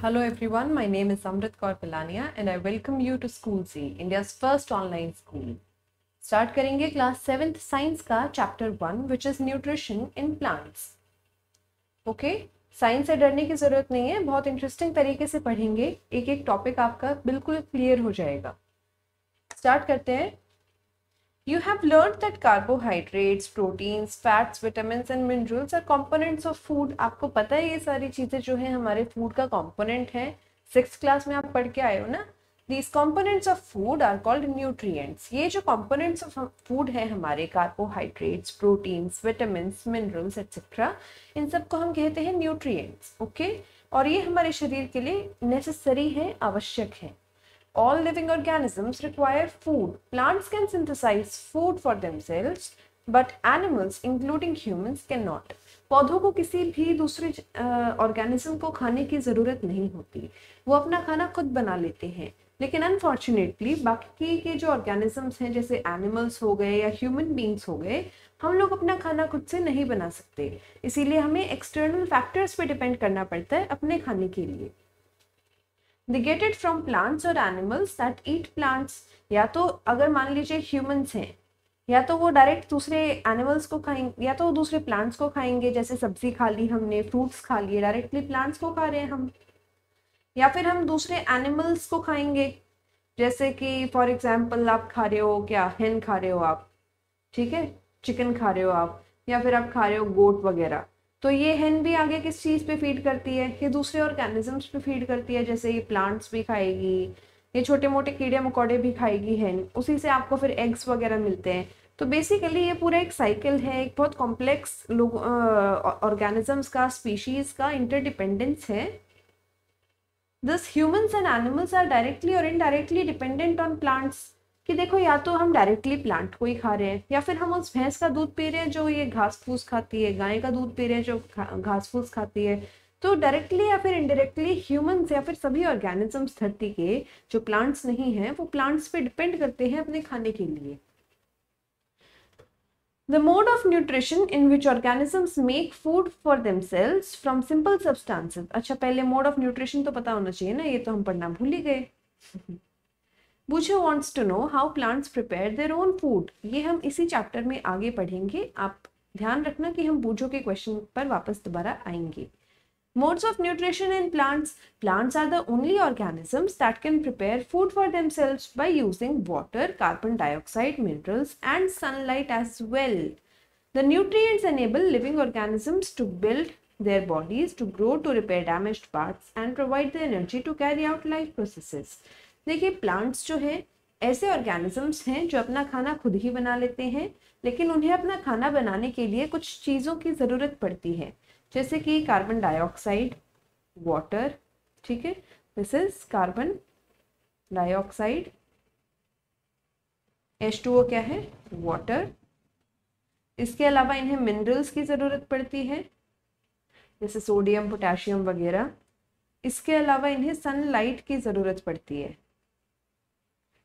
Hello everyone, my name is Amrit Kaur Pilania and I welcome you to School Z, India's first online school. Start करेंगे class 7th science का chapter 1 which is nutrition in plants. Okay, science से डरने की जरूरत नहीं है, बहुत interesting तरीके से पढ़ेंगे, एक एक टॉपिक आपका बिल्कुल क्लियर हो जाएगा. स्टार्ट करते हैं. You have learned that carbohydrates, proteins, fats, vitamins and minerals are components of food. आपको पता है ये सारी चीजें जो है हमारे फूड का कंपोनेंट है. 6th क्लास में आप पढ़ के आए हो ना. These components of food are called nutrients. ये जो components of food है हमारे carbohydrates, proteins, vitamins, minerals etc. इन सबको हम कहते हैं nutrients. ओके, और ये हमारे शरीर के लिए नेसेसरी है, आवश्यक है. All living organisms require food. Plants can synthesize food for themselves, but animals, including humans, cannot. पौधों को किसी भी दूसरे ऑर्गेनिज्म को खाने की ज़रूरत नहीं होती, वो अपना खाना खुद बना लेते हैं. लेकिन अनफॉर्चुनेटली बाकी के जो ऑर्गेनिजम्स हैं जैसे एनिमल्स हो गए या ह्यूमन बींग्स हो गए, हम लोग अपना खाना खुद से नहीं बना सकते. इसीलिए हमें एक्सटर्नल फैक्टर्स पे डिपेंड करना पड़ता है अपने खाने के लिए. They get it from plants और animals that eat plants. या तो अगर मान लीजिए ह्यूमंस हैं, या तो वो डायरेक्ट दूसरे एनिमल्स को खाएंगे या तो वो दूसरे प्लांट्स को खाएंगे. जैसे सब्जी खा ली हमने, फ्रूट्स खा लिए, डायरेक्टली प्लांट्स को खा रहे हैं हम. या फिर हम दूसरे एनिमल्स को खाएंगे, जैसे कि फॉर एग्जाम्पल आप खा रहे हो, क्या हेन खा रहे हो आप, ठीक है, चिकन खा रहे हो आप, या फिर आप खा रहे हो गोट वगैरह. तो ये हेन भी आगे किस चीज़ पे फीड करती है, ये दूसरे ऑर्गेनिजम्स पे फीड करती है. जैसे ये प्लांट्स भी खाएगी, ये छोटे मोटे कीड़े मकोड़े भी खाएगी हेन, उसी से आपको फिर एग्स वगैरह मिलते हैं. तो बेसिकली ये पूरा एक साइकिल है, एक बहुत कॉम्प्लेक्स ऑर्गेनिजम्स का, स्पीशीज का इंटरडिपेंडेंस है. This humans and animals are directly और इनडायरेक्टली डिपेंडेंट ऑन प्लांट्स. कि देखो, या तो हम डायरेक्टली प्लांट को ही खा रहे हैं, या फिर हम उस भैंस का दूध पी रहे हैं जो ये घास फूस खाती है, गाय का दूध पी रहे हैं जो घास फूस खाती है. तो डायरेक्टली या फिर इनडायरेक्टली ह्यूमंस या फिर सभी ऑर्गेनिजम्स धरती के जो प्लांट्स नहीं है वो प्लांट्स पे डिपेंड करते हैं अपने खाने के लिए. The mode of nutrition in which organisms make food for themselves from simple substances. अच्छा, पहले mode of nutrition तो पता होना चाहिए ना, ये तो हम पढ़ना भूल ही गए. Bujo wants to know how plants prepare their own food. ये हम इसी चैप्टर में आगे पढ़ेंगे. आप ध्यान रखना कि हम बूझो के क्वेश्चन पर वापस दोबारा आएंगे. Modes of nutrition in plants. Plants are the only organisms that can prepare food for themselves by using water, carbon dioxide, minerals and sunlight as well. The nutrients enable living organisms to build their bodies, to grow, to repair damaged parts and provide the energy to carry out life processes. देखिए, plants जो है ऐसे organisms हैं जो अपना खाना खुद ही बना लेते हैं, लेकिन उन्हें अपना खाना बनाने के लिए कुछ चीज़ों की ज़रूरत पड़ती है, जैसे कि कार्बन डाइऑक्साइड, वाटर, ठीक है, this is carbon dioxide. H2O क्या है, वाटर. इसके अलावा इन्हें मिनरल्स की ज़रूरत पड़ती है, जैसे सोडियम, पोटेशियम वगैरह. इसके अलावा इन्हें सनलाइट की ज़रूरत पड़ती है.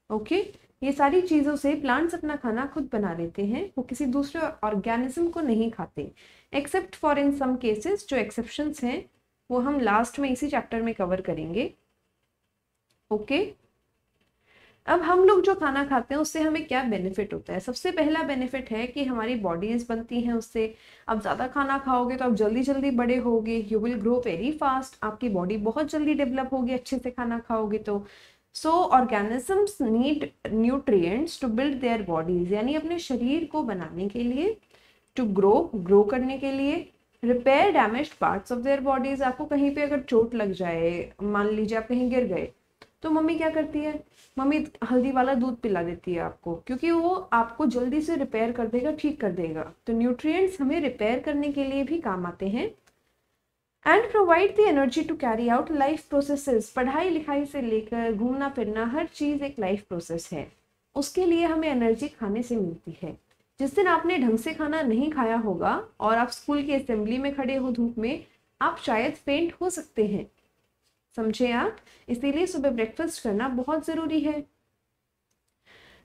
ओके, ये सारी चीज़ों से प्लांट्स अपना खाना खुद बना लेते हैं, वो किसी दूसरे ऑर्गेनिज्म को नहीं खाते, except for in some cases. जो एक्सेप्शंस हैं वो हम लास्ट में इसी चैप्टर में कवर करेंगे. ओके, अब हम लोग जो खाना खाते हैं उससे हमें क्या बेनिफिट होता है. सबसे पहला बेनिफिट है कि हमारी बॉडीज बनती हैं उससे. आप ज़्यादा खाना खाओगे तो आप जल्दी जल्दी बड़े होगे, you will grow very fast. आपकी बॉडी बहुत जल्दी डेवलप होगी अच्छे से खाना खाओगे तो. So organisms need nutrients to build their bodies, यानी अपने शरीर को बनाने के लिए, टू ग्रो करने के लिए, repair damaged parts of their bodies. आपको कहीं पे अगर चोट लग जाए, मान लीजिए आप कहीं गिर गए, तो मम्मी क्या करती है, मम्मी हल्दी वाला दूध पिला देती है आपको, क्योंकि वो आपको जल्दी से रिपेयर कर देगा, ठीक कर देगा. तो न्यूट्रिएंट्स हमें रिपेयर करने के लिए भी काम आते हैं. And provide the energy to carry out life processes. पढ़ाई लिखाई से लेकर घूमना फिरना हर चीज़ एक लाइफ प्रोसेस है, उसके लिए हमें एनर्जी खाने से मिलती है. जिस दिन आपने ढंग से खाना नहीं खाया होगा और आप स्कूल की असेंबली में खड़े हो धूप में, आप शायद फेंट हो सकते हैं, समझे आप. इसीलिए सुबह ब्रेकफास्ट करना बहुत ज़रूरी है.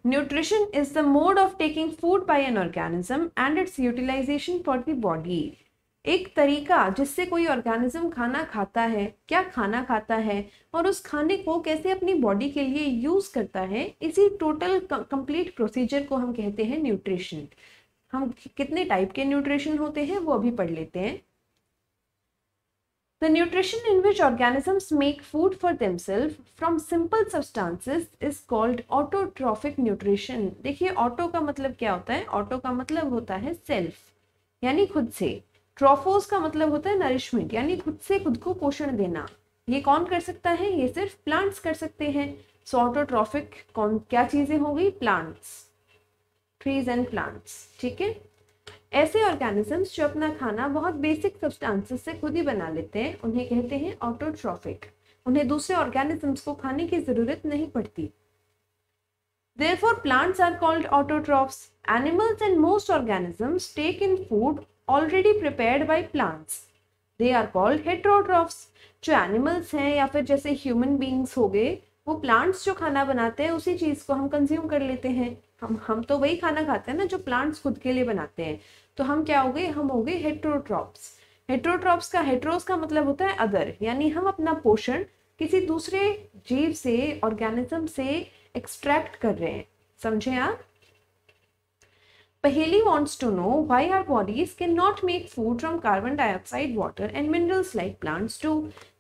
Nutrition is the mode of taking food by an organism and its utilisation for the body. एक तरीका जिससे कोई ऑर्गेनिज्म खाना खाता है, क्या खाना खाता है और उस खाने को कैसे अपनी बॉडी के लिए यूज करता है, इसी टोटल कंप्लीट प्रोसीजर को हम कहते हैं न्यूट्रिशन। हम कितने टाइप के न्यूट्रिशन होते हैं वो अभी पढ़ लेते हैं। The nutrition in which organisms make food for themselves from simple substances is called autotrophic nutrition। देखिए ऑटो का मतलब क्या होता है? ऑटो का मतलब होता है सेल्फ, यानी खुद से। ट्रोफोस का मतलब होता है नरिशमेंट, यानी खुद से खुद को पोषण देना। ये कौन कर सकता है? ये सिर्फ प्लांट्स कर सकते हैं। सो ऑटोट्रॉफिक कौन क्या चीजें हो गई? Plants, trees and plants. ठीक है, ऐसे ऑर्गेनिजम्स जो अपना खाना बहुत बेसिक सब्सटेंसेस से खुद ही बना लेते हैं उन्हें कहते हैं ऑटोट्रॉफिक। उन्हें दूसरे ऑर्गेनिजम्स को खाने की जरूरत नहीं पड़ती। Therefore, plants are called autotrophs. Animals and most organisms take in food already prepared by plants. They are called heterotrophs. जो एनिमल्स हैं या फिर जैसे ह्यूमन बींग्स हो गए, वो प्लांट्स जो खाना बनाते हैं उसी चीज को हम कंज्यूम कर लेते हैं। हम तो वही खाना खाते हैं ना जो प्लांट्स खुद के लिए बनाते हैं। तो हम क्या हो गए? हम हो गए हेट्रोट्रॉप्स। हेट्रोट्रॉप्स का हेट्रोस का मतलब होता है अदर, यानी हम अपना पोषण किसी दूसरे जीव से, ऑर्गेनिज्म से एक्सट्रैक्ट कर रहे हैं। समझे आप? Paheli wants to know why our bodies cannot make food from carbon dioxide, water and minerals like plants do।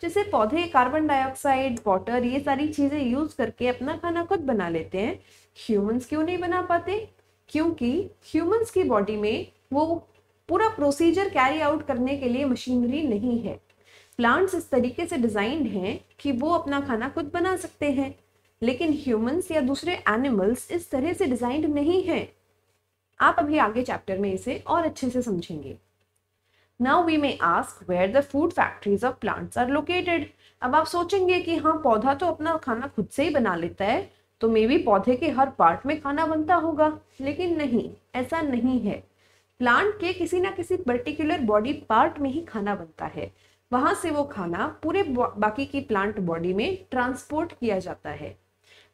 जैसे पौधे कार्बन डाइऑक्साइड, वाटर, ये सारी चीजें यूज करके अपना खाना खुद बना लेते हैं, ह्यूमंस क्यों नहीं बना पाते? क्योंकि ह्यूमंस की बॉडी में वो पूरा प्रोसीजर कैरी आउट करने के लिए मशीनरी नहीं है। प्लांट्स इस तरीके से डिजाइंड हैं कि वो अपना खाना खुद बना सकते हैं, लेकिन ह्यूमंस या दूसरे एनिमल्स इस तरह से डिजाइंड नहीं है। आप अभी आगे चैप्टर में इसे और अच्छे से समझेंगे। Now we may ask where the food factories of plants are located. अब आप सोचेंगे कि हाँ, पौधा तो अपना खाना खुद से ही बना लेता है, तो मे बी पौधे के हर पार्ट में खाना बनता होगा, लेकिन नहीं, ऐसा नहीं है। प्लांट के किसी ना किसी पर्टिकुलर बॉडी पार्ट में ही खाना बनता है। वहां से वो खाना पूरे बाकी की प्लांट बॉडी में ट्रांसपोर्ट किया जाता है।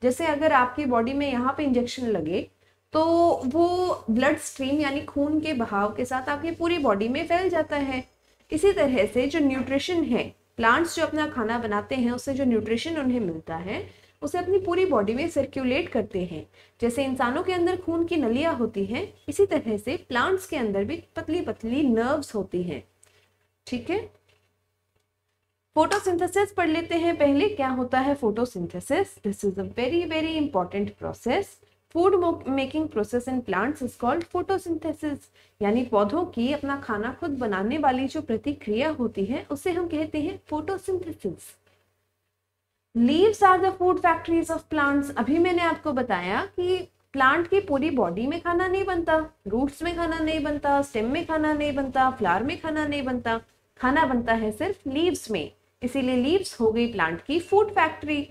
जैसे अगर आपकी बॉडी में यहाँ पे इंजेक्शन लगे तो वो ब्लड स्ट्रीम यानी खून के बहाव के साथ आपकी पूरी बॉडी में फैल जाता है। इसी तरह से जो न्यूट्रिशन है, प्लांट्स जो अपना खाना बनाते हैं उससे जो न्यूट्रिशन उन्हें मिलता है उसे अपनी पूरी बॉडी में सर्कुलेट करते हैं। जैसे इंसानों के अंदर खून की नलियां होती हैं, इसी तरह से प्लांट्स के अंदर भी पतली पतली नर्व्स होती हैं। ठीक है, फोटोसिंथेसिस पढ़ लेते हैं पहले। क्या होता है photosynthesis? This is a very very important process. Food making process in plants is called photosynthesis, यानी पौधों की अपना खाना खुद बनाने वाली जो प्रतिक्रिया होती है उसे हम कहते हैं photosynthesis. Leaves are the food factories of plants. अभी मैंने आपको बताया कि प्लांट की पूरी बॉडी में खाना नहीं बनता, रूट्स में खाना नहीं बनता, स्टेम में खाना नहीं बनता, फ्लावर में खाना नहीं बनता, खाना बनता है सिर्फ लीव्स में। इसीलिए लीव्स हो गई प्लांट की food factory.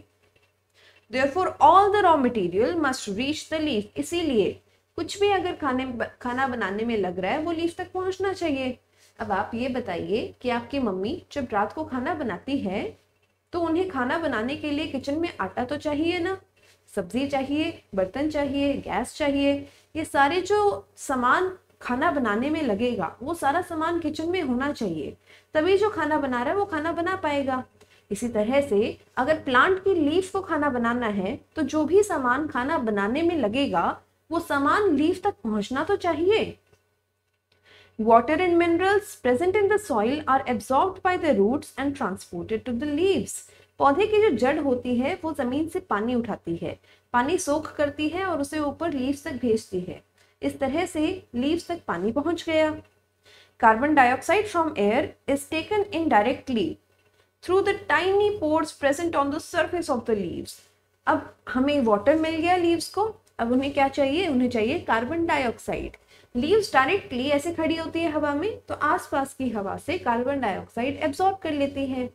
Therefore, all the raw material must reach the leaf। इसीलिए कुछ भी अगर खाना बनाने में लग रहा है वो लीफ तक पहुंचना चाहिए। अब आप ये बताइए कि आपकी मम्मी जब रात को खाना बनाती है तो उन्हें खाना बनाने के लिए किचन में आटा तो चाहिए ना, सब्जी चाहिए, बर्तन चाहिए, गैस चाहिए। ये सारे जो सामान खाना बनाने में लगेगा वो सारा सामान किचन में होना चाहिए, तभी जो खाना बना रहा है वो खाना बना पाएगा। इसी तरह से अगर प्लांट की लीफ को खाना बनाना है तो जो भी सामान खाना बनाने में लगेगा वो सामान लीफ तक पहुंचना तो चाहिए। Water and minerals present in the soil are absorbed by the roots and transported to the leaves। पौधे की जो जड़ होती है वो जमीन से पानी उठाती है, पानी सोख करती है और उसे ऊपर लीव्स तक भेजती है। इस तरह से लीव्स तक पानी पहुंच गया। Carbon dioxide from air is taken indirectly through the tiny pores present on the surface of the leaves। अब हमें वाटर मिल गया लीव्स को, अब उन्हें क्या चाहिए? उन्हें चाहिए कार्बन डाइऑक्साइड। लीव्स डायरेक्टली ऐसे खड़ी होती है हवा में तो आसपास की हवा से कार्बन डाइऑक्साइड एब्जॉर्ब कर लेती है।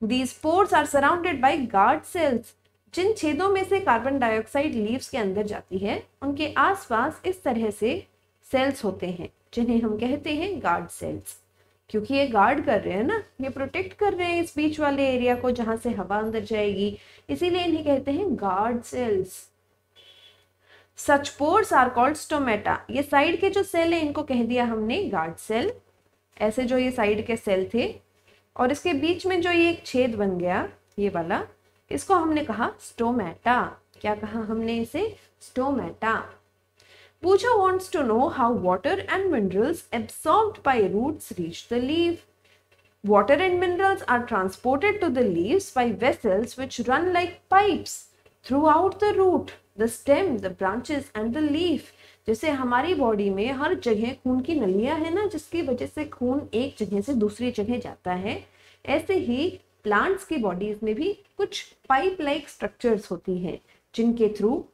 These pores are surrounded by guard cells। जिन छेदों में से कार्बन डाइऑक्साइड लीव्स के अंदर जाती है उनके आसपास इस तरह से सेल्स होते हैं जिन्हें हम कहते हैं गार्ड सेल्स। क्योंकि ये गार्ड कर रहे हैं ना, ये प्रोटेक्ट कर रहे हैं इस बीच वाले एरिया को जहां से हवा अंदर जाएगी, इसीलिए इन्हें कहते हैं guard cells. Such pores are called stomata. ये साइड के जो सेल है इनको कह दिया हमने गार्ड सेल। ऐसे जो ये साइड के सेल थे, और इसके बीच में जो ये एक छेद बन गया ये वाला, इसको हमने कहा स्टोमेटा। क्या कहा हमने इसे? Stomata. Pooja wants to know how water and minerals absorbed by roots reach the leaf. Water and minerals are transported to the leaves by vessels which run like pipes throughout the root, the stem, the branches and the leaf. जैसे हमारी body में हर जगह खून की नलियां है ना, जिसकी वजह से खून एक जगह से दूसरी जगह जाता है, ऐसे ही प्लांट्स की बॉडीज में भी कुछ पाइप लाइक स्ट्रक्चर्स होती हैं जिनके थ्रू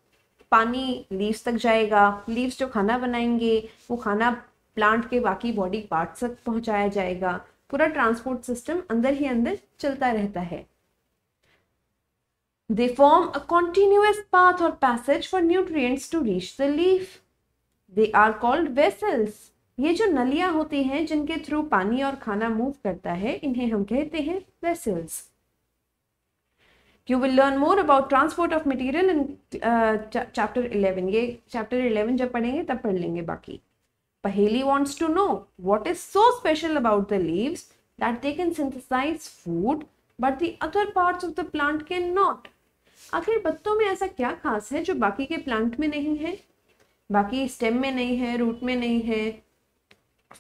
पानी लीव्स तक जाएगा। लीव्स जो खाना बनाएंगे वो खाना प्लांट के बाकी बॉडी पार्ट्स तक पहुंचाया जाएगा। पूरा ट्रांसपोर्ट सिस्टम अंदर ही अंदर चलता रहता है। They form a continuous path or passage for nutrients to reach the leaf. They are called vessels. ये जो नलियां होती हैं जिनके थ्रू पानी और खाना मूव करता है, इन्हें हम कहते हैं vessels. You will learn more about transport of material in chapter 11. ये chapter 11 जब पढ़ेंगे तब पढ़ लेंगे बाकी। Paheli wants to know what is so special about the leaves that they can synthesize food but the other parts of the plant cannot. आखिर पत्तों में ऐसा क्या खास है जो बाकी के प्लांट में नहीं है? बाकी स्टेम में नहीं है, रूट में नहीं है,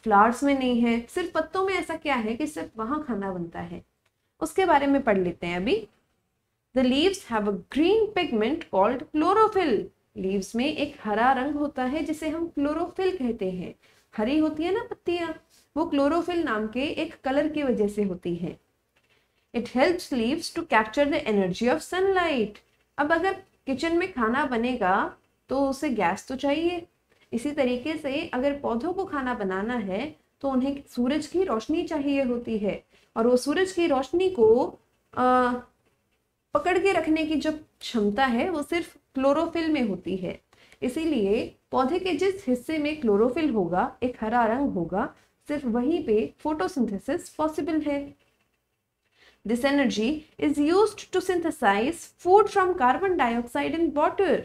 फ्लावर्स में नहीं है, सिर्फ पत्तों में ऐसा क्या है कि सिर्फ वहां खाना बनता है? उसके बारे में पढ़ लेते हैं अभी। The leaves have a green pigment called chlorophyll. Leaves में एक हरा रंग होता है जिसे हम क्लोरोफिल कहते हैं। हरी होती है ना पत्तियां, वो क्लोरोफिल नाम के एक कलर की वजह से होती है। It helps leaves to capture the energy of sunlight. अब अगर किचन में खाना बनेगा तो उसे गैस तो चाहिए। इसी तरीके से अगर पौधों को खाना बनाना है तो उन्हें सूरज की रोशनी चाहिए होती है, और वो सूरज की रोशनी को पकड़ के रखने की जो क्षमता है वो सिर्फ क्लोरोफिल में होती है। इसीलिए पौधे के जिस हिस्से में क्लोरोफिल होगा, एक हरा रंग होगा, सिर्फ वहीं पे फोटोसिंथेसिस पॉसिबल है। This energy is used to synthesize food from carbon dioxide and water.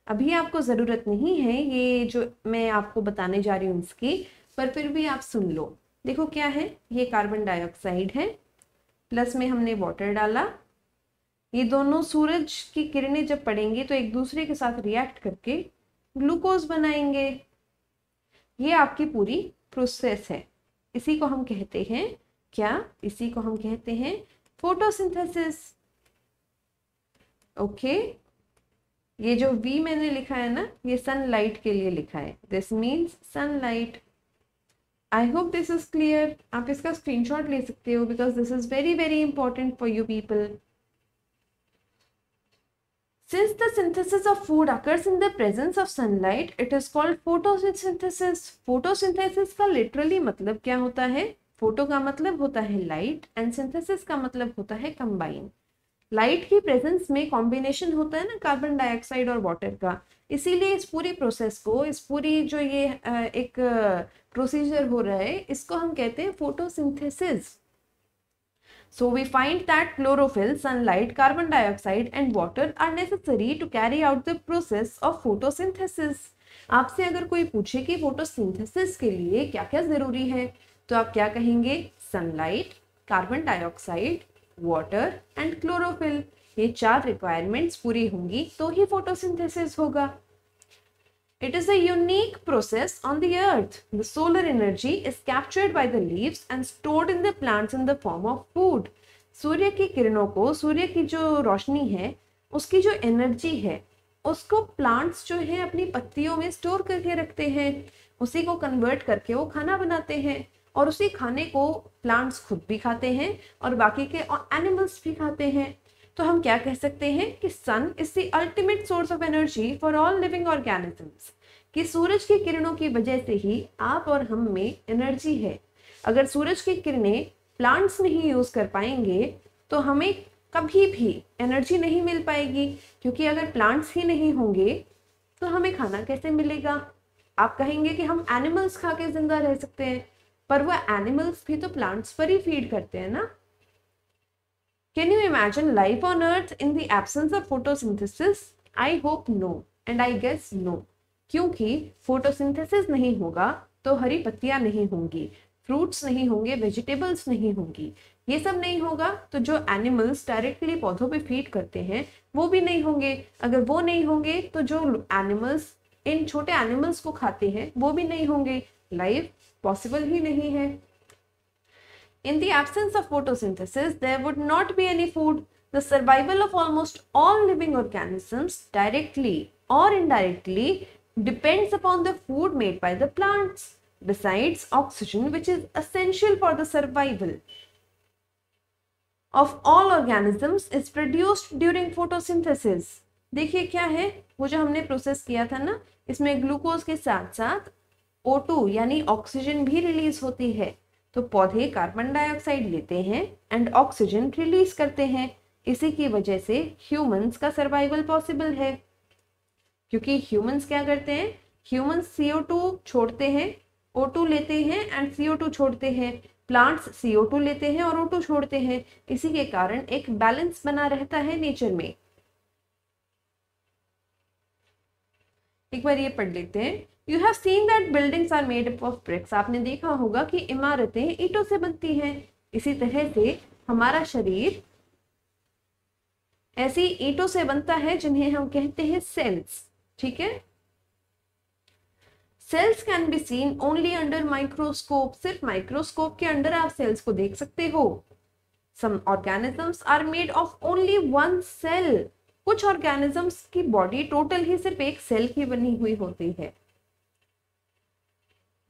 अभी आपको ज़रूरत नहीं है ये जो मैं आपको बताने जा रही हूँ इसकी, पर फिर भी आप सुन लो। देखो क्या है, ये कार्बन डाइऑक्साइड है, प्लस में हमने वाटर डाला। ये दोनों सूरज की किरणें जब पड़ेंगी तो एक दूसरे के साथ रिएक्ट करके ग्लूकोज बनाएंगे। ये आपकी पूरी प्रोसेस है। इसी को हम कहते हैं क्या? इसी को हम कहते हैं फोटोसिंथेसिस। ओके, ये जो V मैंने लिखा है ना, ये सनलाइट के लिए लिखा है। This means sunlight. I hope this is clear. आप इसका स्क्रीनशॉट ले सकते हो because this is very very important for you people. Since the synthesis of food occurs in the presence of sunlight, it is called photosynthesis. Photosynthesis का literally मतलब क्या होता है? Photo का मतलब होता है light and synthesis का मतलब होता है combine. लाइट की प्रेजेंस में कॉम्बिनेशन होता है ना कार्बन डाइऑक्साइड और वाटर का, इसीलिए इस पूरी प्रोसेस को, इस पूरी जो ये एक प्रोसीजर हो रहा है, इसको हम कहते हैं photosynthesis. So we find that chlorophyll, sunlight, carbon dioxide and water are necessary to carry out the process of photosynthesis. आपसे अगर कोई पूछे कि फोटोसिंथेसिस के लिए क्या क्या जरूरी है, तो आप क्या कहेंगे? Sunlight, carbon dioxide, water and chlorophyll. ये 4 रिक्वायरमेंट्स पूरी होंगी तो ही फोटोसिंथेसिस होगा। It is a unique process on the earth. The solar energy is captured by the leaves and stored in the plants in the form of food. सूर्य की किरणों को, सूर्य की जो रोशनी है, उसकी जो एनर्जी है, उसको प्लांट्स जो है अपनी पत्तियों में स्टोर करके रखते हैं। उसी को कन्वर्ट करके वो खाना बनाते हैं, और उसी खाने को प्लांट्स खुद भी खाते हैं और बाकी के एनिमल्स भी खाते हैं। तो हम क्या कह सकते हैं कि sun is the ultimate source of energy for all living organisms, कि सूरज की किरणों की वजह से ही आप और हम में एनर्जी है। अगर सूरज की किरणें प्लांट्स नहीं यूज कर पाएंगे तो हमें कभी भी एनर्जी नहीं मिल पाएगी, क्योंकि अगर प्लांट्स ही नहीं होंगे तो हमें खाना कैसे मिलेगा? आप कहेंगे कि हम एनिमल्स खा के जिंदा रह सकते हैं, पर वो एनिमल्स भी तो प्लांट्स पर ही फीड करते हैं ना। Can you imagine life on Earth in the absence of photosynthesis? I hope no, and I guess no. क्योंकि फोटोसिंथेसिस नहीं होगा तो हरी पत्तियां नहीं होंगी। फ्रूट्स नहीं होंगे, वेजिटेबल्स नहीं होंगी, ये सब नहीं होगा तो जो एनिमल्स डायरेक्टली पौधों पे फीड करते हैं वो भी नहीं होंगे। अगर वो नहीं होंगे तो जो एनिमल्स इन छोटे एनिमल्स को खाते हैं वो भी नहीं होंगे, लाइफ पॉसिबल ही नहीं है। In the absence of photosynthesis, there would not be any food. The survival of almost all living organisms, directly or indirectly, depends upon the food made by the plants. Besides oxygen, which is essential for the survival of all organisms, is produced during photosynthesis. देखिए क्या है, वो जो हमने process किया था ना, इसमें ग्लूकोज के साथ साथ O2 यानी ऑक्सीजन भी रिलीज होती है। तो पौधे कार्बन डाइऑक्साइड लेते हैं एंड ऑक्सीजन रिलीज करते हैं। इसी की वजह से ह्यूमंस का सर्वाइवल पॉसिबल है, क्योंकि ह्यूमंस क्या करते हैं, ह्यूमंस CO2 छोड़ते हैं, O2 लेते हैं एंड CO2 छोड़ते हैं। प्लांट्स CO2 लेते हैं और O2 छोड़ते हैं। इसी के कारण एक बैलेंस बना रहता है नेचर में। एक बार ये पढ़ लेते हैं। You have seen that buildings are made up of bricks. आपने देखा होगा कि इमारतें ईंटों से बनती हैं। इसी तरह से हमारा शरीर ऐसी ईंटों से बनता है जिन्हें हम कहते हैं सेल्स। ठीक है, cells can be seen only under microscope. सिर्फ माइक्रोस्कोप के अंडर आप सेल्स को देख सकते हो। Some organisms are made of only one cell. कुछ ऑर्गेनिजम्स की बॉडी टोटल ही सिर्फ एक सेल की बनी हुई होती है।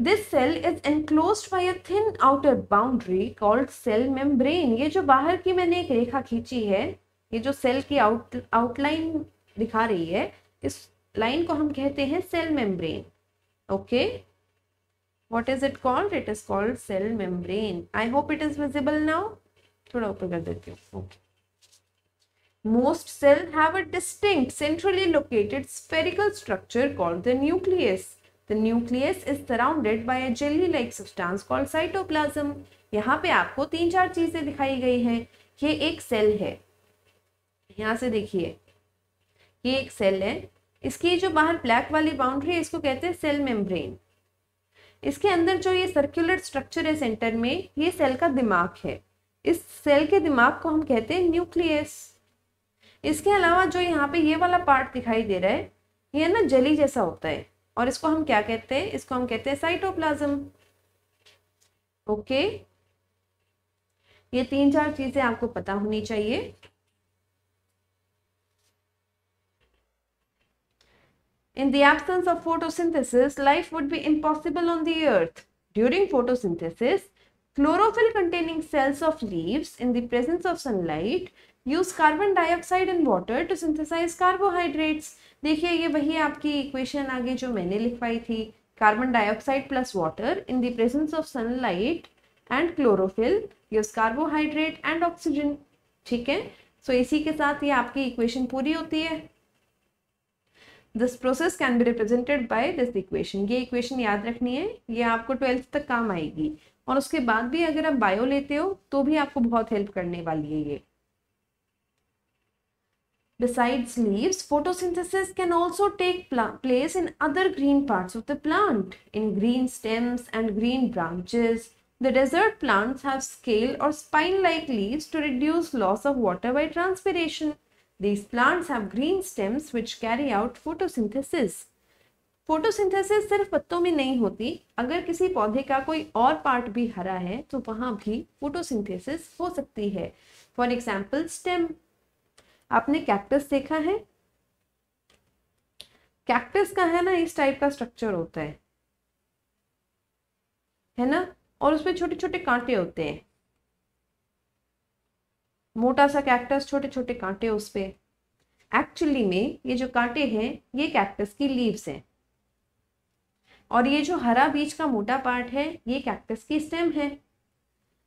This cell is enclosed by a thin outer boundary called cell membrane. ये जो बाहर की मैंने एक रेखा खींची है, ये जो सेल की आउटलाइन दिखा रही है, इस लाइन को हम कहते हैं cell membrane. Okay, what is it called? It is called cell membrane. I hope it is visible now. थोड़ा ऊपर कर देती हूँ। Okay. Most cells have a distinct centrally located spherical structure called the nucleus. The nucleus is surrounded by a jelly-like substance called cytoplasm. यहाँ पे आपको 3-4 चीजें दिखाई गई हैं। ये एक सेल है, यहाँ से देखिए, ये एक सेल है। इसकी जो बाहर ब्लैक वाली बाउंड्री है, इसको कहते हैं सेल मेम्ब्रेन। इसके अंदर जो ये सर्कुलर स्ट्रक्चर है सेंटर में, ये सेल का दिमाग है। इस सेल के दिमाग को हम कहते हैं न्यूक्लियस। इसके अलावा जो यहाँ पे ये वाला पार्ट दिखाई दे रहा है, ये ना जेली जैसा होता है, और इसको हम क्या कहते हैं, इसको हम कहते हैं साइटोप्लाज्म। ओके, ये 3-4 चीजें आपको पता होनी चाहिए। In the absence of photosynthesis, life would be impossible on the earth. During photosynthesis, chlorophyll containing cells of leaves in the presence of sunlight use carbon dioxide and water to synthesize carbohydrates. देखिए ये वही आपकी equation आगे जो मैंने लिखवाई थी, carbon dioxide plus water in the presence of sunlight and chlorophyll use carbohydrate and oxygen. ठीक है, सो इसी के साथ ये आपकी इक्वेशन पूरी होती है। This process can be represented by this equation. ये इक्वेशन याद रखनी है, ये आपको 12th तक काम आएगी, और उसके बाद भी अगर आप बायो लेते हो तो भी आपको बहुत हेल्प करने वाली है ये। Besides leaves, photosynthesis can also take place in other green parts of the plant, in green stems and green branches. The desert plants have scale or spine-like leaves to reduce loss of water by transpiration. These plants have green stems which carry out photosynthesis. Photosynthesis सिर्फ पत्तों में नहीं होती, अगर किसी पौधे का कोई और पार्ट भी हरा है तो वहां भी फोटोसिंथेसिस हो सकती है। For example stem. आपने कैक्टस देखा है? कैक्टस का है ना इस टाइप का स्ट्रक्चर होता है ना, और उसमें छोटे छोटे कांटे होते हैं। मोटा सा कैक्टस, छोटे छोटे कांटे उस पे। एक्चुअली में ये जो कांटे हैं ये कैक्टस की लीव्स हैं, और ये जो हरा बीच का मोटा पार्ट है ये कैक्टस की स्टेम है।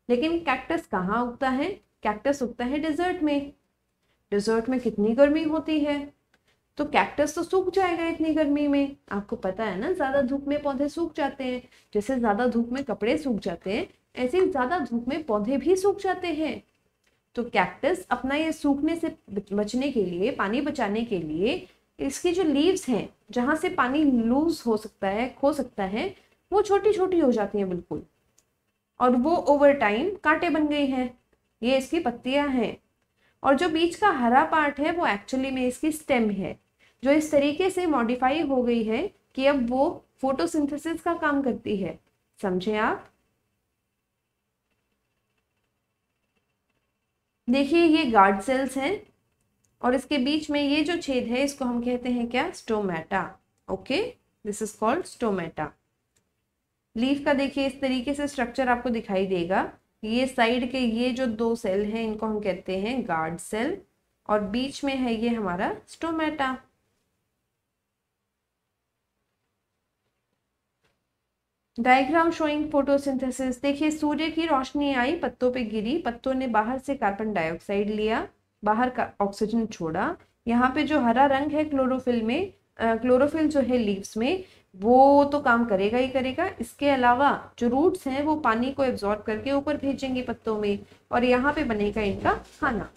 लेकिन कैक्टस कहाँ उगता है? कैक्टस उगता है डेजर्ट में। डेजर्ट में कितनी गर्मी होती है, तो कैक्टस तो सूख जाएगा इतनी गर्मी में। आपको पता है ना, ज्यादा धूप में पौधे सूख जाते हैं। जैसे ज्यादा धूप में कपड़े सूख जाते हैं, ऐसे ही ज्यादा धूप में पौधे भी सूख जाते हैं। तो कैक्टस अपना ये सूखने से बचने के लिए, पानी बचाने के लिए, इसकी जो लीव्स हैं जहां से पानी लूज हो सकता है, खो सकता है, वो छोटी छोटी हो जाती हैं बिल्कुल। और वो ओवर टाइम कांटे बन गई हैं। ये इसकी पत्तियां हैं। और जो बीच का हरा पार्ट है वो एक्चुअली में इसकी स्टेम है, जो इस तरीके से मॉडिफाई हो गई है कि अब वो फोटोसिंथेसिस का काम करती है। समझे आप? देखिए ये गार्ड सेल्स हैं और इसके बीच में ये जो छेद है इसको हम कहते हैं क्या? Stomata. Okay, this is called stomata. Leaf का देखिए इस तरीके से स्ट्रक्चर आपको दिखाई देगा। ये साइड के ये जो दो सेल हैं इनको हम कहते हैं गार्ड सेल और बीच में है ये हमारा स्टोमेटा। Diagram showing photosynthesis. देखिए सूर्य की रोशनी आई, पत्तों पे गिरी, पत्तों ने बाहर से कार्बन डाइऑक्साइड लिया, बाहर का ऑक्सीजन छोड़ा। यहाँ पे जो हरा रंग है क्लोरोफिल में, क्लोरोफिल जो है लीव्स में, वो तो काम करेगा ही करेगा। इसके अलावा जो रूट्स हैं वो पानी को एब्जॉर्ब करके ऊपर भेजेंगे पत्तों में और यहाँ पे बनेगा इनका खाना।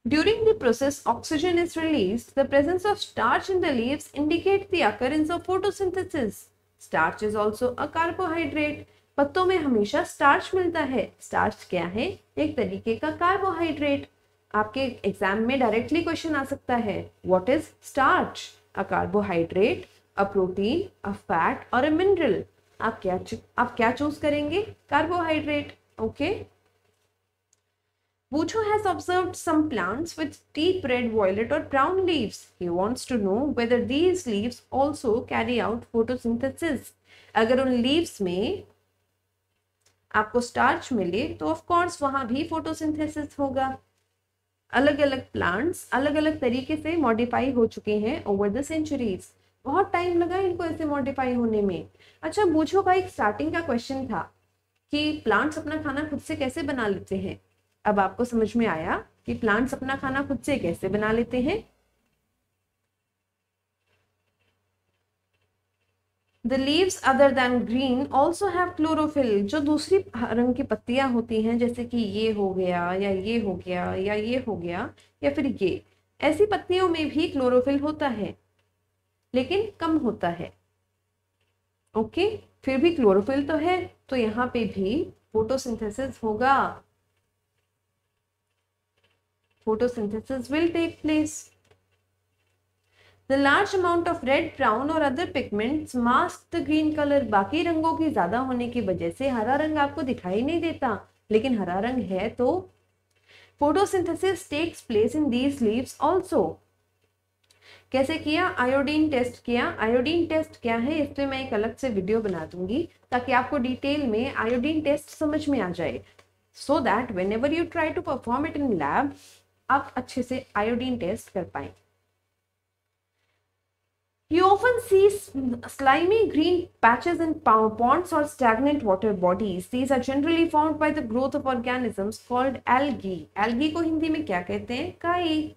During the process, oxygen is released. The presence of starch in the leaves indicates the occurrence of photosynthesis. Starch is also a carbohydrate. पत्तों में हमेशा स्टार्च मिलता है। स्टार्च क्या है? एक तरीके का कार्बोहाइड्रेट। आपके एग्जाम में डायरेक्टली क्वेश्चन आ सकता है, what is starch? A carbohydrate, a protein, a fat और अ मिनरल। आप क्या चूज करेंगे? Carbohydrate. Okay. Bucho has observed some plants with deep red, violet or brown leaves. He wants to know whether these leaves also carry out photosynthesis. अगर उन leaves में आपको starch मिले तो ऑफ कोर्स वहां भी फोटोसिंथेसिस होगा। अलग अलग प्लांट्स अलग अलग तरीके से मॉडिफाई हो चुके हैं ओवर द सेंचुरीज। बहुत टाइम लगा इनको ऐसे मॉडिफाई होने में। अच्छा, बूचो का एक स्टार्टिंग का क्वेश्चन था कि प्लांट्स अपना खाना खुद से कैसे बना लेते हैं। अब आपको समझ में आया कि प्लांट्स अपना खाना खुद से कैसे बना लेते हैं। The leaves other than green also have chlorophyll. जो दूसरी रंग की पत्तियां होती हैं, जैसे कि ये हो गया या ये हो गया या ये हो गया या फिर ये, ऐसी पत्तियों में भी क्लोरोफिल होता है लेकिन कम होता है। ओके, फिर भी क्लोरोफिल तो है, तो यहाँ पे भी फोटोसिंथेसिस होगा। Photosynthesis will take place. The large amount of red, brown और other pigments mask the green color. बाकी रंगों की ज्यादा होने की वजह से हरा रंग आपको दिखाई नहीं देता, लेकिन हरा रंग है तो। Photosynthesis takes place in these leaves also. कैसे किया? आयोडीन टेस्ट किया। आयोडीन टेस्ट क्या है इस पे मैं एक अलग से वीडियो बना दूंगी ताकि आपको डिटेल में आयोडीन टेस्ट समझ में आ जाए, so that whenever you try to perform it in lab आप अच्छे से आयोडीन टेस्ट कर पाए। You often see slimy green patches in ponds or stagnant water bodies. These are generally formed by the growth of organisms called algae. Algae को हिंदी में क्या कहते हैं? काई।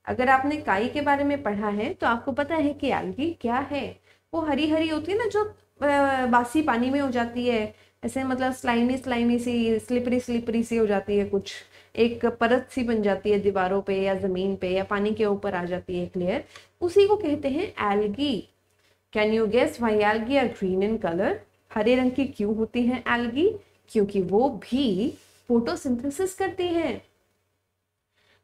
अगर आपने काई के बारे में पढ़ा है तो आपको पता है कि algae क्या है। वो हरी हरी होती है ना, जो बासी पानी में हो जाती है, ऐसे मतलब स्लाइमी सी, स्लिपरी सी हो जाती है, कुछ एक परत सी बन जाती है दीवारों पे या जमीन पे या पानी के ऊपर आ जाती है क्लियर, उसी को कहते हैं algae. Can you guess why algae are green in colour? हरे रंग की क्यों होती हैं एल्गी? क्योंकि वो भी फोटोसिंथेसिस करती हैं।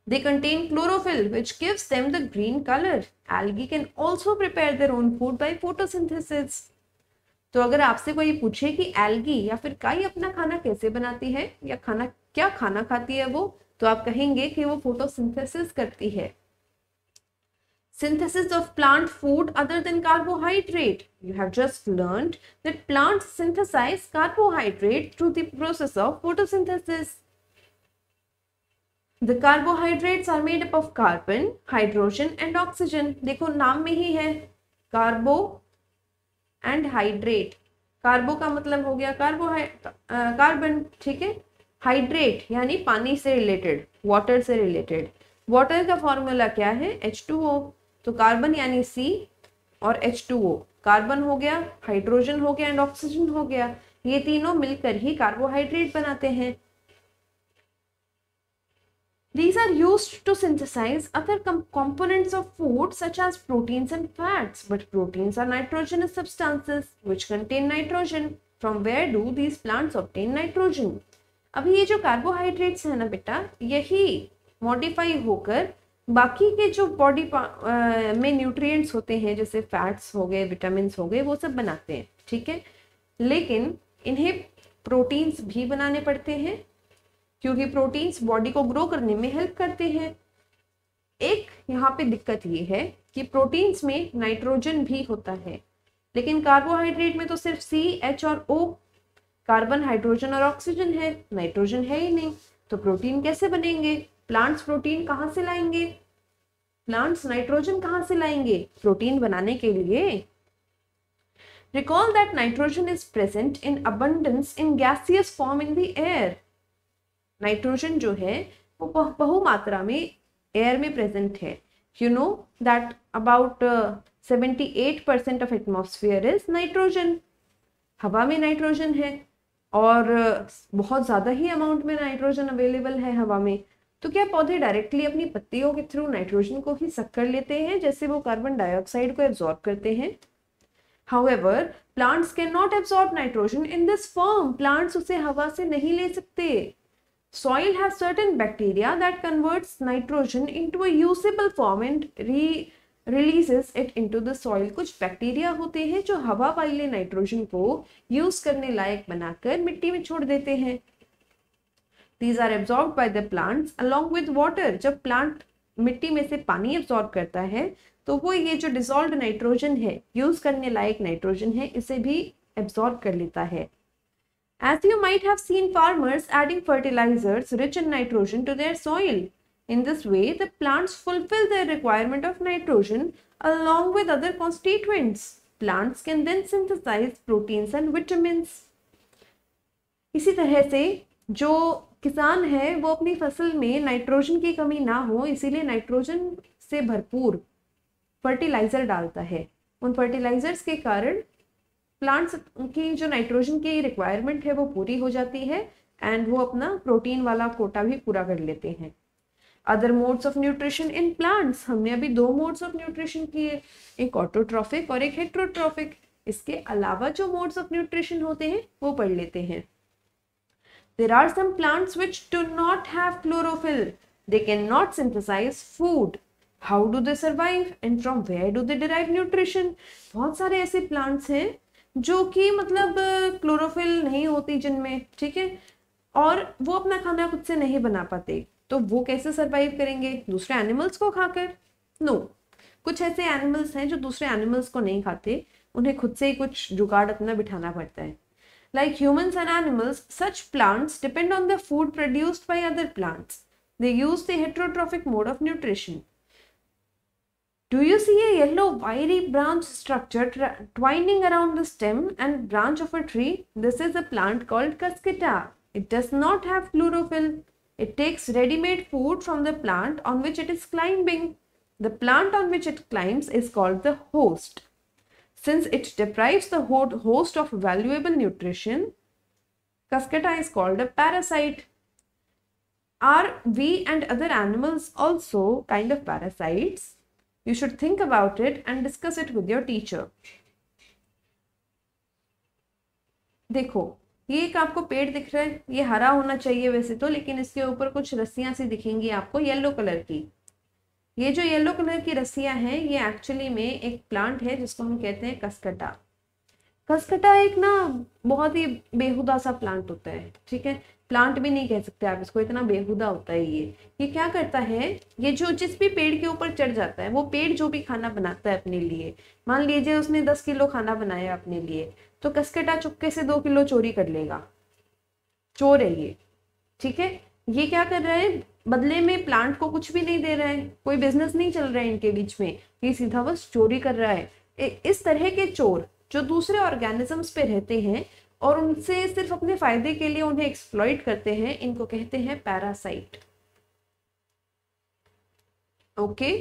They contain chlorophyll which gives them the green color. Algae can also prepare their own food by photosynthesis. तो अगर आपसे कोई पूछे कि एल्गी या फिर काई अपना खाना कैसे बनाती है या क्या खाना खाती है वो, तो आप कहेंगे कि वो फोटोसिंथेसिस करती है। Synthesis of plant food other than carbohydrate. You have just learned that plants synthesize carbohydrate through the process of photosynthesis. The carbohydrates are made up of carbon, hydrogen and oxygen. देखो नाम में ही है कार्बो and hydrate. कार्बो का मतलब हो गया carbon, ठीक है। हाइड्रेट यानी पानी से रिलेटेड, वाटर से रिलेटेड। वाटर का फॉर्मूला क्या है? H2O। तो कार्बन यानी C और H2O, कार्बन हो गया, हाइड्रोजन हो गया एंड ऑक्सीजन हो गया। ये तीनों मिलकर ही कार्बोहाइड्रेट बनाते हैं। These are used to synthesize other components of food such as proteins and fats. But proteins are nitrogenous substances which contain nitrogen. From where do these plants obtain nitrogen. अभी ये जो कार्बोहाइड्रेट्स है ना बेटा, यही modify होकर बाकी के जो बॉडी में न्यूट्रिएंट्स होते हैं, जैसे फैट्स हो गए, विटामिन हो गए, वो सब बनाते हैं, ठीक है। लेकिन इन्हें प्रोटीन्स भी बनाने पड़ते हैं, क्योंकि प्रोटीन्स बॉडी को ग्रो करने में हेल्प करते हैं। एक यहाँ पे दिक्कत ये है कि प्रोटीन्स में नाइट्रोजन भी होता है, लेकिन कार्बोहाइड्रेट में तो सिर्फ सी, एच और ओ, कार्बन, हाइड्रोजन और ऑक्सीजन है, नाइट्रोजन है ही नहीं। तो प्रोटीन कैसे बनेंगे? प्लांट्स प्रोटीन कहाँ से लाएंगे? प्लांट्स नाइट्रोजन कहाँ से लाएंगे प्रोटीन बनाने के लिए? Recall that nitrogen is present in abundance in gaseous form in the air. Nitrogen जो है वो बहुमात्रा में एयर में प्रेजेंट है। You know that about 78% of atmosphere is nitrogen. हवा में नाइट्रोजन है और बहुत ज़्यादा ही अमाउंट में नाइट्रोजन अवेलेबल है हवा में। तो क्या पौधे डायरेक्टली अपनी पत्तियों के थ्रू नाइट्रोजन को ही सक कर लेते हैं, जैसे वो कार्बन डाइऑक्साइड को एब्जॉर्ब करते हैं? However, plants cannot absorb nitrogen in this form. Plants उसे हवा से नहीं ले सकते। Soil has certain bacteria that converts nitrogen into a usable form and releases it into the soil. कुछ बैक्टीरिया होते हैं जो हवा वाले नाइट्रोजन को यूज करने लायक बनाकर मिट्टी में छोड़ देते हैं। These are absorbed by the plants along with water. जब प्लांट मिट्टी में से पानी एब्जॉर्ब करता है तो वो ये जो डिसॉल्व्ड नाइट्रोजन है, यूज करने लायक नाइट्रोजन है, इसे भी एब्जॉर्ब कर लेता है। As you might have seen farmers adding fertilizers rich in nitrogen to their soil. In this way, the plants fulfill their requirement of nitrogen along with other constituents. Plants can then synthesize proteins and vitamins. इसी तरह से जो किसान है वो अपनी फसल में नाइट्रोजन की कमी ना हो, इसीलिए नाइट्रोजन से भरपूर फर्टिलाइजर डालता है। उन फर्टिलाइजर्स के कारण प्लांट्स की जो नाइट्रोजन की रिक्वायरमेंट है वो पूरी हो जाती है एंड वो अपना प्रोटीन वाला कोटा भी पूरा कर लेते हैं। Other modes of nutrition in plants, हमने अभी दो मोड्स ऑफ न्यूट्रिशन किए, एक ऑटोट्रॉफिक और एक हेट्रोट्रॉफिक। इसके अलावा जो मोड्स ऑफ न्यूट्रिशन होते हैं वो पढ़ लेते हैं। There are some plants which do not have chlorophyll. They cannot synthesize food. How do they survive and from where do they derive nutrition? बहुत सारे ऐसे प्लांट्स हैं जो कि मतलब क्लोरोफिल नहीं होती जिनमें, ठीक है, और वो अपना खाना खुद से नहीं बना पाते। तो वो कैसे सरवाइव करेंगे? दूसरे एनिमल्स को खाकर? नो, कुछ ऐसे एनिमल्स हैं जो दूसरे एनिमल्स को नहीं खाते, उन्हें खुद से ही कुछ जुगाड़ अपना बिठाना पड़ता है। Like humans and animals, such plants depend on the food produced by other plants. They use the heterotrophic mode of nutrition. Do you see a yellow wiry branch structure twining around the stem and branch of a tree? This is a plant called Cuscuta. It does not have chlorophyll. It takes ready-made food from the plant on which it is climbing. The plant on which it climbs is called the host. Since it deprives the host of valuable nutrition, Cuscuta is called a parasite. Are we and other animals also kind of parasites? You should think about it and discuss it with your teacher. देखो, ये एक आपको पेड़ दिख रहा है, ये हरा होना चाहिए वैसे तो, लेकिन इसके ऊपर कुछ रस्सियां सी दिखेंगी आपको येलो कलर की। ये जो येलो कलर की रस्सियां हैं ये एक्चुअली में एक प्लांट है जिसको हम कहते हैं कसकटा। कसकटा एक ना बहुत ही बेहुदा सा प्लांट होता है, ठीक है, प्लांट भी नहीं कह सकते आप इसको, इतना बेहुदा होता है ये क्या करता है, ये जो जिस भी पेड़ के ऊपर चढ़ जाता है, वो पेड़ जो भी खाना बनाता है अपने लिए, मान लीजिए उसने 10 किलो खाना बनाया अपने लिए, तो कसकटा चुपके से 2 किलो चोरी कर लेगा। चोर है ये, ठीक है। ये क्या कर रहा है, बदले में प्लांट को कुछ भी नहीं दे रहा है, कोई बिजनेस नहीं चल रहा है इनके बीच में, ये सीधा बस चोरी कर रहा है। इस तरह के चोर जो दूसरे ऑर्गेनिजम्स पे रहते हैं और उनसे सिर्फ अपने फायदे के लिए उन्हें एक्सप्लॉइट करते हैं, इनको कहते हैं पैरासाइट। ओके,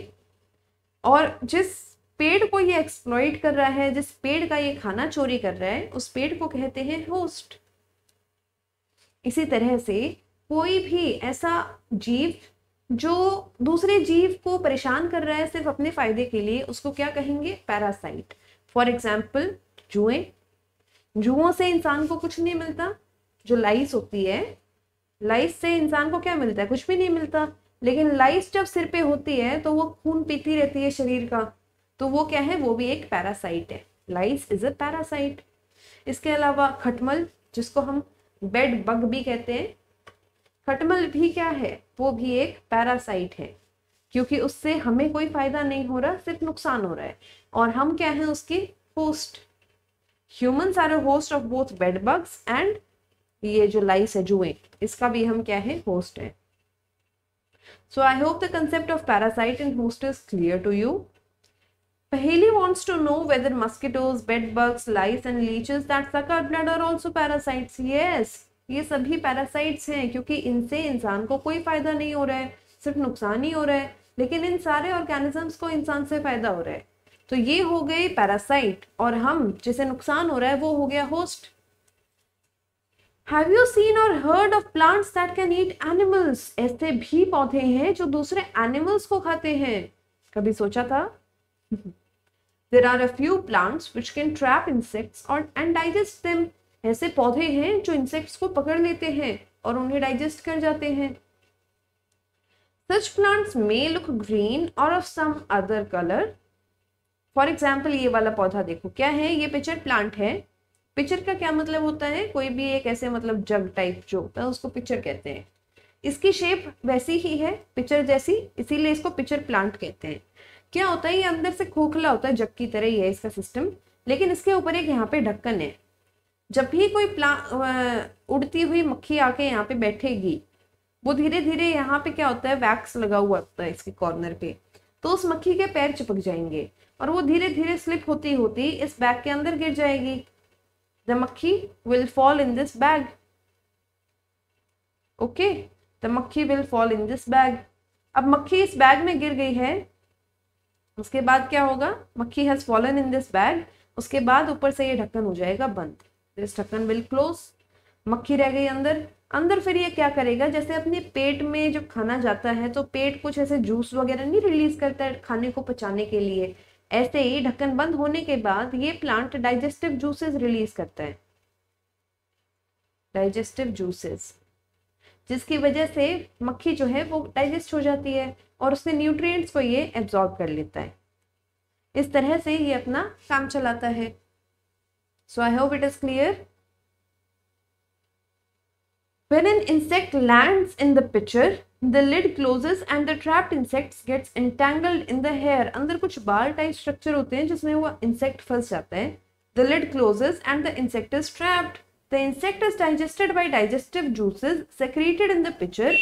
और जिस पेड़ को ये एक्सप्लॉइट कर रहा है, जिस पेड़ का ये खाना चोरी कर रहा है, उस पेड़ को कहते हैं होस्ट। इसी तरह से कोई भी ऐसा जीव जो दूसरे जीव को परेशान कर रहा है सिर्फ अपने फायदे के लिए, उसको क्या कहेंगे, पैरासाइट। फॉर एग्जाम्पल जुएं, जुओं से इंसान को कुछ नहीं मिलता। जो लाइस होती है, लाइस से इंसान को क्या मिलता है? कुछ भी नहीं मिलता। लेकिन लाइस जब सिर पे होती है तो वो खून पीती रहती है शरीर का, तो वो क्या है? वो भी एक पैरासाइट है। लाइस इज अ पैरासाइट। इसके अलावा खटमल, जिसको हम बेड बग भी कहते हैं, खटमल भी क्या है? वो भी एक पैरासाइट है, क्योंकि उससे हमें कोई फायदा नहीं हो रहा, सिर्फ नुकसान हो रहा है। और हम क्या है? उसके host. Humans are a host of both bed bugs and ये जो लाइस है, जुएं, इसका भी हम क्या है? होस्ट है। So I hope the concept of parasite and host is clear to you. Paheli wants to know whether mosquitoes, bed bugs, lice and leeches that suck our blood are also parasites. Yes, ये सभी parasites हैं, क्योंकि इनसे इंसान को कोई फायदा नहीं हो रहा है, सिर्फ नुकसान ही हो रहा है, लेकिन इन सारे ऑर्गेनिजम्स को इंसान से फायदा हो रहा है। तो ये हो गए पैरासाइट, और हम जिसे नुकसान हो रहा है वो हो गया host. Have you seen or heard of plants that can eat animals? ऐसे भी पौधे हैं जो दूसरे एनिमल्स को खाते हैं। कभी सोचा था? There are a few plants which can trap insects and digest them. ऐसे पौधे हैं जो इंसेक्ट्स को पकड़ लेते हैं और उन्हें डाइजेस्ट कर जाते हैं। Such plants may look green or of some other color. For example, ये वाला पौधा देखो, क्या है? ये पिचर प्लांट है। पिचर का क्या मतलब होता है? कोई भी एक ऐसे मतलब जग टाइप जो होता है उसको पिचर कहते हैं। इसकी शेप वैसी ही है, पिचर जैसी, इसीलिए इसको पिचर प्लांट कहते हैं। क्या होता है? ये अंदर से खोखला होता है, जग की तरह ही है इसका सिस्टम, लेकिन इसके ऊपर एक यहाँ पे ढक्कन है। जब भी कोई उड़ती हुई मक्खी आके यहाँ पे बैठेगी, वो धीरे धीरे यहाँ पे क्या होता है? वैक्स लगा हुआ होता है इसके कॉर्नर पे, तो उस मक्खी के पैर चिपक जाएंगे और वो धीरे धीरे स्लिप होती होती इस बैग के अंदर गिर जाएगी। The makkhi will fall in this bag. Okay, the makkhi will fall in this bag. अब मक्खी इस बैग में गिर गई है, उसके बाद क्या होगा? मक्खी has fallen in this bag. उसके बाद ऊपर से ये ढक्कन हो जाएगा बंद। दिस ढक्कन विल क्लोज। मक्खी रह गई अंदर। अंदर फिर ये क्या करेगा? जैसे अपने पेट में जब खाना जाता है तो पेट कुछ ऐसे जूस वगैरह नहीं रिलीज करता है खाने को पचाने के लिए, ऐसे ही ढक्कन बंद होने के बाद ये प्लांट डाइजेस्टिव जूसेस रिलीज करता है। डाइजेस्टिव जूसेस, जिसकी वजह से मक्खी जो है वो डाइजेस्ट हो जाती है और उसके न्यूट्रिएंट्स को ये एब्जॉर्ब कर लेता है। इस तरह से ये अपना काम चलाता है। So I hope it is clear. When an insect lands in the pitcher, the lid closes and the trapped insect gets entangled in the hair. अंदर कुछ बाल टाइप स्ट्रक्चर होते हैं जिसमें वो इंसेक्ट फंस जाता है। The lid closes and the insect is trapped. The insect is digested by digestive juices secreted in the pitcher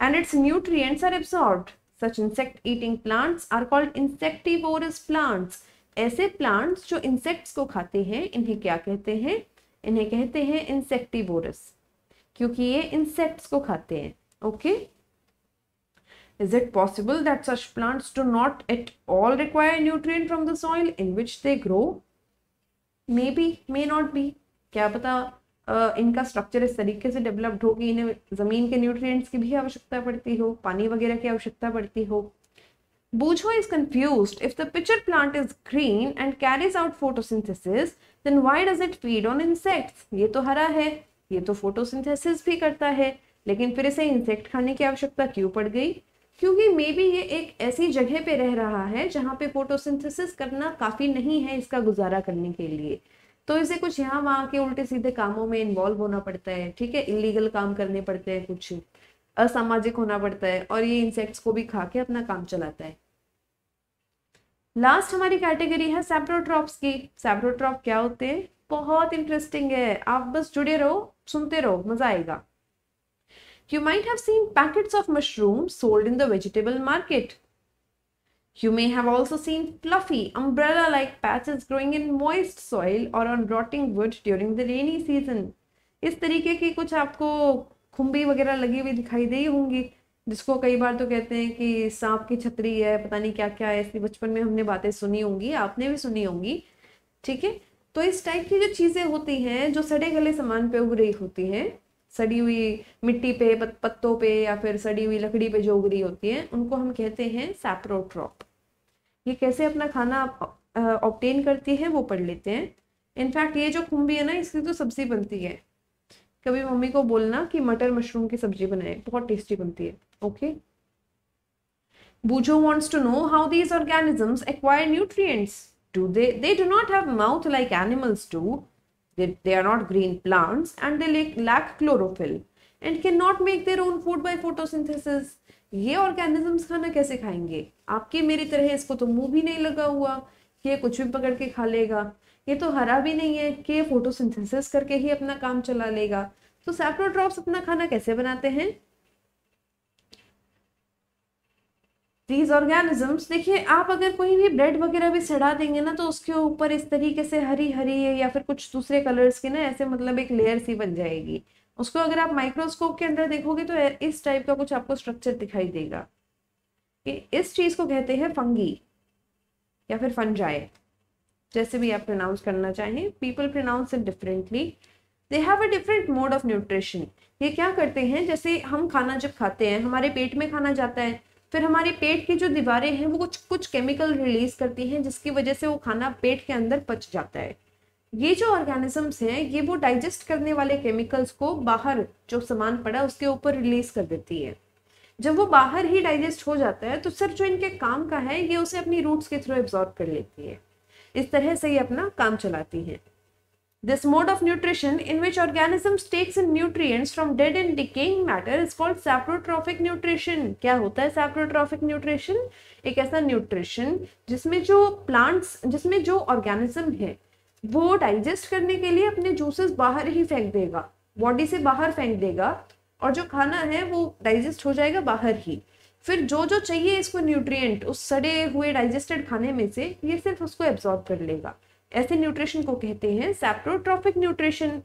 and its nutrients are absorbed. Such insect-eating plants are called insectivorous plants. ऐसे plants जो insects को खाते हैं, इन्हें क्या कहते हैं? इन्हें कहते हैं इंसेक्टिवोरस, क्योंकि ये इंसेक्ट्स को खाते हैं। Okay, is it possible that such plants do not at all require nutrient from the soil in which they grow? May be, may not be. क्या पता इनका स्ट्रक्चर इस तरीके से डेवलप्ड हो कि इन्हें जमीन के न्यूट्रिएंट्स की भी आवश्यकता पड़ती हो, पानी वगैरह की आवश्यकता पड़ती हो। Bujo is confused. If the pitcher plant is green and carries out photosynthesis, then why does it feed on insects? ये तो हरा है, ये तो photosynthesis भी करता है, लेकिन फिर इसे इंसेक्ट खाने की आवश्यकता क्यों पड़ गई? क्योंकि मे बी ये एक ऐसी जगह पे रह रहा है जहाँ पे फोटोसिंथेसिस करना काफी नहीं है इसका गुजारा करने के लिए, तो इसे कुछ यहाँ वहाँ के उल्टे सीधे कामों में इन्वॉल्व होना पड़ता है। ठीक है, इलीगल काम करने पड़ते हैं, कुछ असामाजिक होना पड़ता है, और ये इंसेक्ट्स को भी खा के अपना काम चलाता है। लास्ट हमारी कैटेगरी है सैप्रोट्रॉप्स की। सैप्रोट्रॉप क्या होते हैं? बहुत इंटरेस्टिंग है, आप बस जुड़े रहो, सुनते रहो, मजा आएगा। You might have seen packets of mushrooms sold in the vegetable market. You may have also seen fluffy, umbrella-like patches growing in moist soil or on rotting wood during the rainy season. इस तरीके की कुछ आपको खुम्बी वगैरह लगी हुई दिखाई दी होंगी, जिसको कई बार तो कहते हैं कि सांप की छतरी है, पता नहीं क्या क्या है। ऐसी बचपन में हमने बातें सुनी होंगी, आपने भी सुनी होंगी। ठीक है, तो इस टाइप की जो चीजें होती हैं जो सड़े गले सामान पे उग रही होती हैं, सड़ी हुई मिट्टी पे, पत्तों पे, या फिर सड़ी हुई लकड़ी पे जो उग रही होती है, उनको हम कहते हैं सैप्रोट्रॉप। ये कैसे अपना खाना ऑब्टेन करती है वो पढ़ लेते हैं। इनफैक्ट ये जो खुम्बी है ना, इसकी तो सब्जी बनती है। कभी मम्मी को बोलना कि मटर मशरूम की सब्जी बनाए, बहुत टेस्टी बनती है। Okay, Bujo wants to know how these organisms acquire nutrients. They do not have mouth like animals do. They are not green plants and they lack chlorophyll and cannot make their own food by photosynthesis. ये organisms खाना कैसे खाएंगे? आपकी मेरी तरह इसको तो मुंह भी नहीं लगा हुआ कि ये कुछ भी पकड़ के खा लेगा। ये तो हरा भी नहीं है कि ये फोटोसिंथेसिस करके ही अपना काम चला लेगा। तो सैप्रोट्रॉप्स अपना खाना कैसे बनाते हैं? दीज ऑर्गेनिजम्स, देखिए आप अगर कोई भी ब्रेड वगैरह भी सड़ा देंगे ना, तो उसके ऊपर इस तरीके से हरी हरी या फिर कुछ दूसरे कलर्स की ना ऐसे मतलब एक लेयर सी बन जाएगी। उसको अगर आप माइक्रोस्कोप के अंदर देखोगे तो इस टाइप का कुछ आपको स्ट्रक्चर दिखाई देगा। इस चीज को कहते हैं फंगी या फिर फंजाई, जैसे भी आप प्रोनाउंस करना चाहें। People pronounce it differently. They have a different mode of nutrition. ये क्या करते हैं, जैसे हम खाना जब खाते हैं, हमारे पेट में खाना जाता है, फिर हमारे पेट की जो दीवारें हैं वो कुछ केमिकल रिलीज करती हैं, जिसकी वजह से वो खाना पेट के अंदर पच जाता है। ये जो ऑर्गेनिजम्स हैं ये वो डाइजेस्ट करने वाले केमिकल्स को बाहर जो सामान पड़ा उसके ऊपर रिलीज कर देती है। जब वो बाहर ही डाइजेस्ट हो जाता है तो सिर्फ जो इनके काम का है ये उसे अपनी रूट्स के थ्रू एब्जॉर्ब कर लेती है। इस तरह से ये अपना काम चलाती हैं। This mode of nutrition in which organisms takes in nutrients from dead and decaying matter is called saprotrophic nutrition. क्या होता है saprotrophic nutrition? एक ऐसा न्यूट्रिशन जिसमें जो ऑर्गेनिज्म है वो डाइजेस्ट करने के लिए अपने जूसेस बाहर ही फेंक देगा, बॉडी से बाहर फेंक देगा, और जो खाना है वो डाइजेस्ट हो जाएगा बाहर ही। फिर जो जो चाहिए इसको न्यूट्रिएंट उस सड़े हुए डाइजेस्टेड खाने में से ये सिर्फ उसको एब्जॉर्ब कर लेगा। ऐसे न्यूट्रिशन को कहते हैं सैप्रोट्रॉफिक nutrition.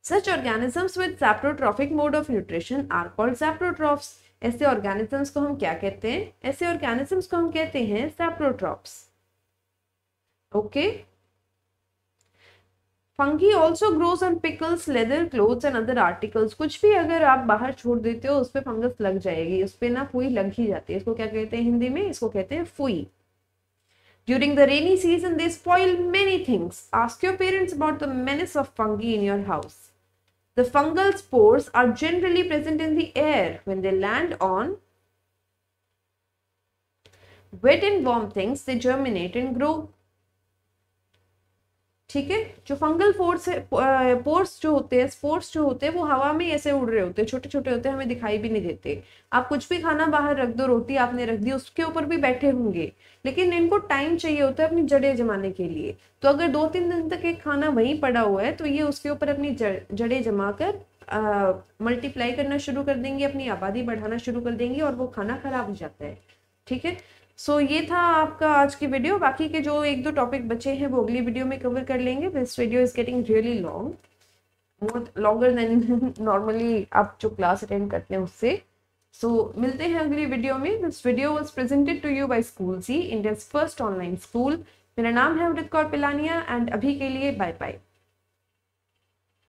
Such organisms with saprotrophic mode of nutrition are called saprotrophs. ऐसे ऑर्गेनिजम्स को हम क्या कहते हैं? ऐसे ऑर्गेनिजम्स को हम कहते हैं saprotrophs. Okay, fungi also grows on pickles, leather, clothes and other articles. कुछ भी अगर आप बाहर छोड़ देते हो उस पर फंगस लग जाएगी, उस पर ना फुई लग ही जाती है। इसको क्या कहते हैं हिंदी में? इसको कहते हैं फुई। During the rainy season, they spoil many things. Ask your parents about the menace of fungi in your house. The fungal spores are generally present in the air. When they land on wet and warm things, they germinate and grow. ठीक है, जो fungal pores जो होते हैं, spores जो होते हैं, वो हवा में ऐसे उड़ रहे होते हैं, छोटे छोटे होते हैं, हमें दिखाई भी नहीं देते। आप कुछ भी खाना बाहर रख दो, रोटी आपने रख दी, उसके ऊपर भी बैठे होंगे, लेकिन इनको टाइम चाहिए होता है अपनी जड़ें जमाने के लिए। तो अगर 2-3 दिन तक एक खाना वहीं पड़ा हुआ है तो ये उसके ऊपर अपनी जड़ें जमा कर मल्टीप्लाई करना शुरू कर देंगे, अपनी आबादी बढ़ाना शुरू कर देंगे और वो खाना खराब हो जाता है। ठीक है, सो ये था आपका आज की वीडियो। बाकी के जो 1-2 टॉपिक बचे हैं वो अगली वीडियो में कवर कर लेंगे। This video is getting really long, more longer than normally आप जो क्लास अटेंड करते हैं उससे। सो मिलते हैं अगली वीडियो में। This video was presented to you by school C, India's first online school. मेरा नाम है अमृत कौर पिलानिया एंड अभी के लिए बाय बाय।